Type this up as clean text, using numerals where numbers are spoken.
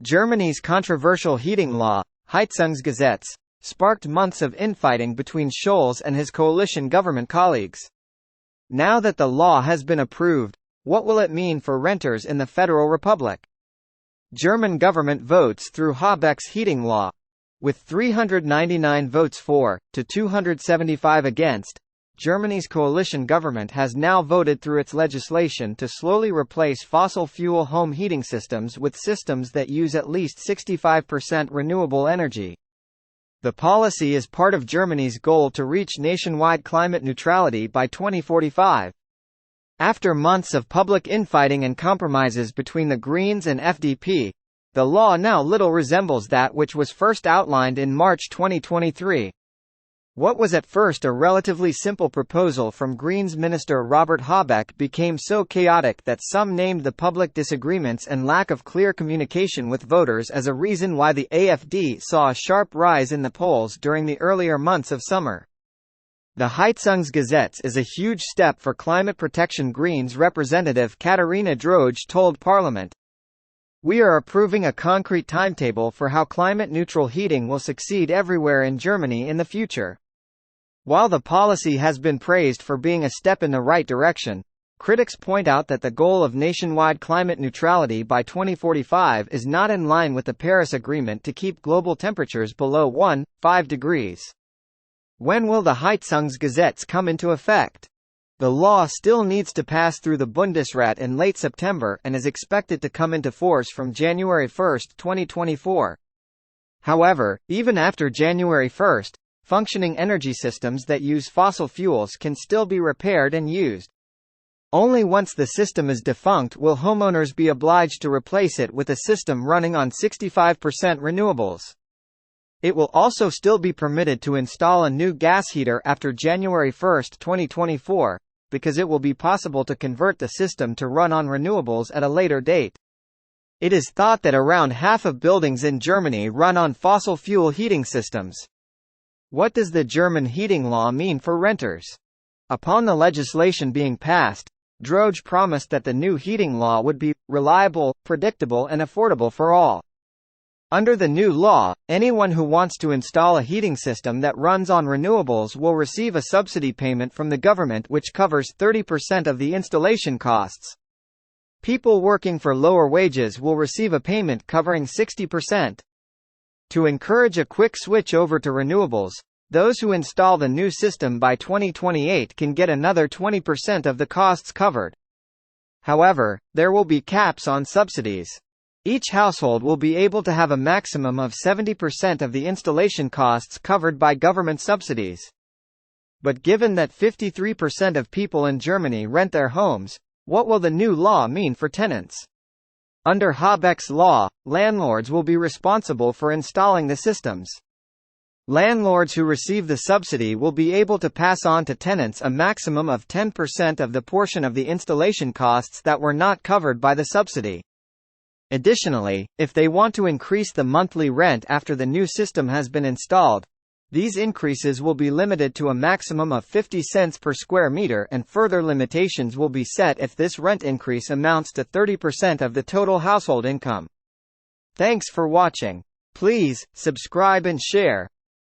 Germany's controversial heating law, Heizungsgesetz, sparked months of infighting between Scholz and his coalition government colleagues. Now that the law has been approved, what will it mean for renters in the Federal Republic? German government votes through Habeck's heating law. With 399 votes for, to 275 against, Germany's coalition government has now voted through its legislation to slowly replace fossil fuel home heating systems with systems that use at least 65% renewable energy. The policy is part of Germany's goal to reach nationwide climate neutrality by 2045. After months of public infighting and compromises between the Greens and FDP, the law now little resembles that which was first outlined in March 2023. What was at first a relatively simple proposal from Greens Minister Robert Habeck became so chaotic that some named the public disagreements and lack of clear communication with voters as a reason why the AfD saw a sharp rise in the polls during the earlier months of summer. The Heizungsgesetz is a huge step for climate protection, Greens representative Katharina Droge told Parliament. We are approving a concrete timetable for how climate-neutral heating will succeed everywhere in Germany in the future. While the policy has been praised for being a step in the right direction, critics point out that the goal of nationwide climate neutrality by 2045 is not in line with the Paris Agreement to keep global temperatures below 1.5 degrees. When will the Heizungsgesetz come into effect? The law still needs to pass through the Bundesrat in late September and is expected to come into force from January 1, 2024. However, even after January 1, functioning energy systems that use fossil fuels can still be repaired and used. Only once the system is defunct will homeowners be obliged to replace it with a system running on 65% renewables. It will also still be permitted to install a new gas heater after January 1, 2024, because it will be possible to convert the system to run on renewables at a later date. It is thought that around half of buildings in Germany run on fossil fuel heating systems. What does the German heating law mean for renters? Upon the legislation being passed, Droge promised that the new heating law would be reliable, predictable and affordable for all. Under the new law, anyone who wants to install a heating system that runs on renewables will receive a subsidy payment from the government which covers 30% of the installation costs. People working for lower wages will receive a payment covering 60%. To encourage a quick switch over to renewables, those who install the new system by 2028 can get another 20% of the costs covered. However, there will be caps on subsidies. Each household will be able to have a maximum of 70% of the installation costs covered by government subsidies. But given that 53% of people in Germany rent their homes, what will the new law mean for tenants? Under Habeck's law, landlords will be responsible for installing the systems. Landlords who receive the subsidy will be able to pass on to tenants a maximum of 10% of the portion of the installation costs that were not covered by the subsidy. Additionally, if they want to increase the monthly rent after the new system has been installed, these increases will be limited to a maximum of 50 cents per square meter, and further limitations will be set if this rent increase amounts to 30% of the total household income. Thanks for watching. Please subscribe and share.